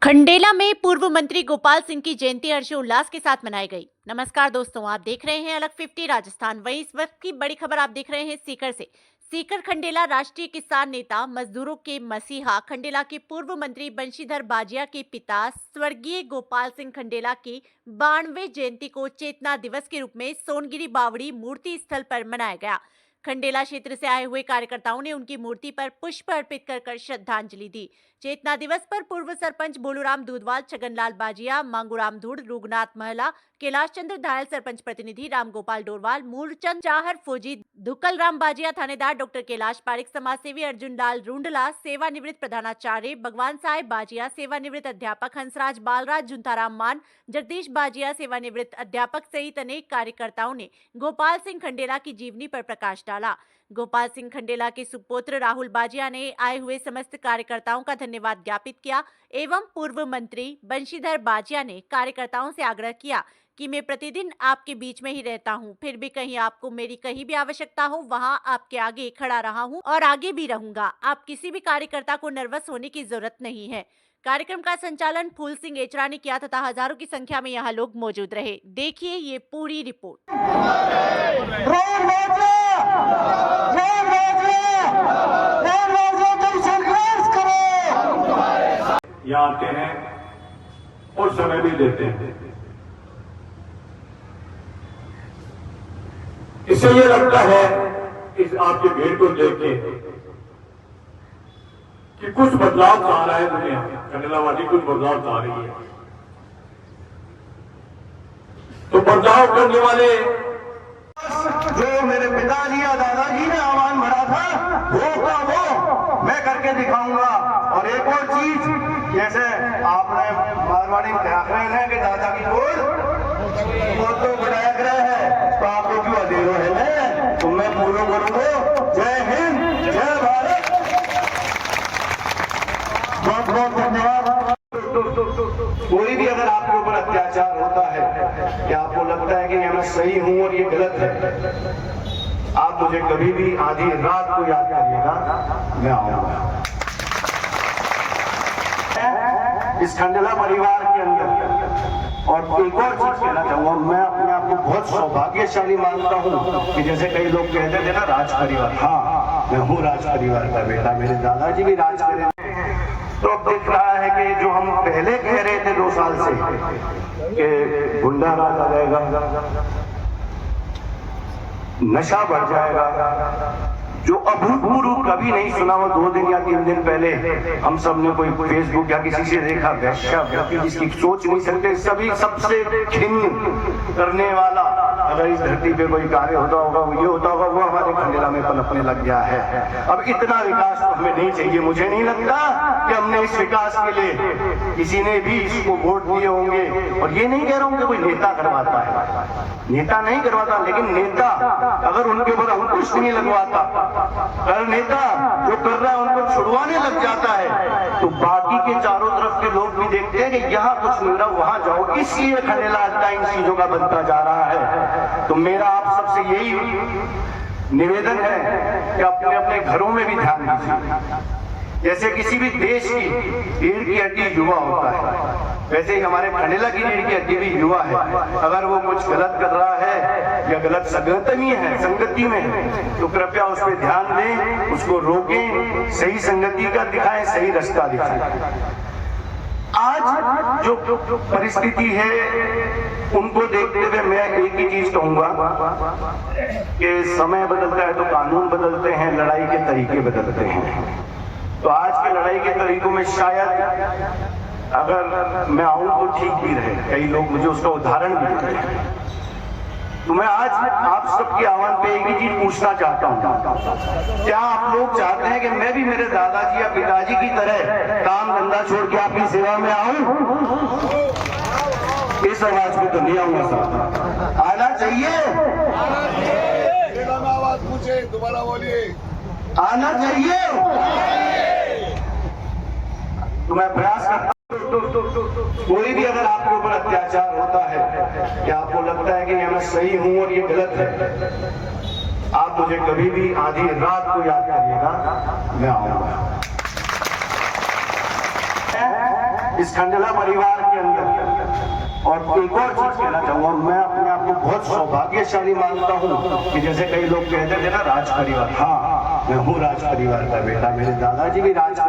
खंडेला में पूर्व मंत्री गोपाल सिंह की जयंती हर्षोल्लास के साथ मनाई गई। नमस्कार दोस्तों, आप देख रहे हैं अलग 50 राजस्थान। वहीं इस वक्त की बड़ी खबर आप देख रहे हैं सीकर से। सीकर खंडेला राष्ट्रीय किसान नेता, मजदूरों के मसीहा, खंडेला के पूर्व मंत्री बंशीधर बाजिया के पिता स्वर्गीय गोपाल सिंह खंडेला की 92वें जयंती को चेतना दिवस के रूप में सोनगिरी बावड़ी मूर्ति स्थल पर मनाया गया। खंडेला क्षेत्र से आए हुए कार्यकर्ताओं ने उनकी मूर्ति पर पुष्प अर्पित कर श्रद्धांजलि दी। चेतना दिवस पर पूर्व सरपंच बोलूराम दूधवाल, छगनलाल बाजिया, मांगूराम धूड़, रूगनाथ महला, कैलाश चंद्र धायल, सरपंच प्रतिनिधि रामगोपाल डोरवाल, मूलचंद चाहर फौजी, धुकल राम बाजिया, थानेदार डॉक्टर कैलाश पारिक, समाजसेवी अर्जुन लाल रूंडला, सेवानिवृत्त प्रधानाचार्य भगवान साहेब बाजिया, सेवानिवृत्त अध्यापक हंसराज बालराज, जुंताराम मान, जगदीश बाजिया, सेवानिवृत्त अध्यापक सहित अनेक कार्यकर्ताओं ने गोपाल सिंह खंडेला की जीवनी पर प्रकाश डाला। गोपाल सिंह खंडेला के सुपुत्र राहुल बाजिया ने आए हुए समस्त कार्यकर्ताओं का धन्यवाद ज्ञापित किया एवं पूर्व मंत्री बंशीधर बाजिया ने कार्यकर्ताओं से आग्रह किया कि मैं प्रतिदिन आपके बीच में ही रहता हूं, फिर भी कहीं आपको मेरी कहीं भी आवश्यकता हो वहां आपके आगे खड़ा रहा हूं और आगे भी रहूंगा। आप किसी भी कार्यकर्ता को नर्वस होने की जरूरत नहीं है। कार्यक्रम का संचालन फूल सिंह एचरा ने किया तथा हजारों की संख्या में यहाँ लोग मौजूद रहे। देखिए ये पूरी रिपोर्ट। यहाँ आते हैं और समय भी देते हैं। इससे ये लगता है इस आपके भीड़ को देख के कि कुछ बदलाव आ रहा है दुनिया में। खंडेलावादी कुछ बदलाव आ रही है, तो बदलाव करने वाले जो मेरे पिताजी या दादाजी ने आह्वान भरा था वो का वो मैं करके दिखाऊंगा। और एक और चीज, जैसे आपने मारवाड़ी में देख रहे हैं कि दादा की वो तो बढ़ाया गया है, तो आपको क्यों अधेरो है तो मैं पूरा करूंगा। जय हिंद, जय भारत, बहुत बहुत धन्यवाद। कोई भी अगर आपके ऊपर अत्याचार होता है कि आपको लगता है कि मैं सही हूं और ये गलत है, आप मुझे कभी भी आधी रात को याद करिएगा, मैं आऊंगा। इस खंडेला परिवार के अंदर और एक और चीज कहना चाहूंगा, मैं अपने आप को बहुत सौभाग्यशाली मानता हूं कि जैसे कई लोग कहते थे ना राज परिवार, हाँ मैं हूँ राज परिवार का बेटा, मेरे दादाजी भी राज करे। तो अब दिख रहा है कि जो हम पहले कह रहे थे 2 साल से कि गुंडा राज आ जाएगा, नशा बढ़ जाएगा, जो अभूतपूर्व कभी नहीं सुना वो 2 दिन या 3 दिन पहले हम सब ने कोई फेसबुक या किसी से देखा, वैश्य जिसकी सोच नहीं सकते, सभी सबसे घिन्न करने वाला अगर इस धरती पे कोई कार्य होता होगा वो ये होता होगा, वो हमारे खंडेला में पनपने लग गया है। अब इतना विकास तो हमें नहीं चाहिए। मुझे नहीं लगता कि हमने इस विकास के लिए किसी ने भी इसको वोट दिए होंगे। और ये नहीं कह रहा हूं कि कोई नेता करवाता है, नेता नहीं करवाता, लेकिन नेता अगर उनके ऊपर अंकुश नहीं लगवाता, अगर नेता जो कर रहा है उनको छुड़वाने लग जाता है, तो बाकी के चारों तरफ के लोग भी देखते हैं कि यहाँ कुछ मिल रहा वहां जाओ। इसलिए खंडेला अड्डा इन चीजों का बनता जा रहा है। तो मेरा आप सबसे यही निवेदन है कि अपने अपने घरों में भी ध्यान दीजिए। जैसे किसी भी देश की रीढ़ की हड्डी युवा होता है, वैसे ही हमारे खंडेला की रीढ़ की हड्डी भी युवा है। अगर वो कुछ गलत कर रहा है या गलत संगति में है तो कृपया उस पर ध्यान दें, उसको रोकें, सही संगति का दिखाएं, सही रास्ता दिखाएं। आज जो परिस्थिति है उनको देखते हुए मैं एक ही चीज कहूंगा कि समय बदलता है तो कानून बदलते हैं, लड़ाई के तरीके बदलते हैं। तो आज के लड़ाई के तरीकों में शायद अगर मैं आऊं तो ठीक भी रहे, कई लोग मुझे उसका उदाहरण भी देते हैं। तो मैं आज आप सबके आह्वान पे एक ही चीज पूछना चाहता हूँ, क्या आप लोग चाहते हैं कि मैं भी मेरे दादाजी या पिताजी की तरह काम धंधा छोड़ के आपकी सेवा में आऊं? इस आवाज में तो नहीं आऊंगा साहब, आना चाहिए, आवाज पूछे दोबारा बोलिए, आना चाहिए। तो मैं प्रयास करता हूं। कोई भी अगर आपके ऊपर अत्याचार होता है कि आपको लगता है कि मैं सही हूं और ये गलत है, आप मुझे कभी भी आधी रात को याद करिएगा, मैं आऊंगा। इस खंडेला परिवार के अंदर। और एक और चीज कहना चाहूंगा, मैं अपने आप को बहुत सौभाग्यशाली मानता हूँ कि जैसे कई लोग कहते थे ना राज परिवार, हाँ मैं हूँ राज परिवार का बेटा, मेरे दादाजी भी राज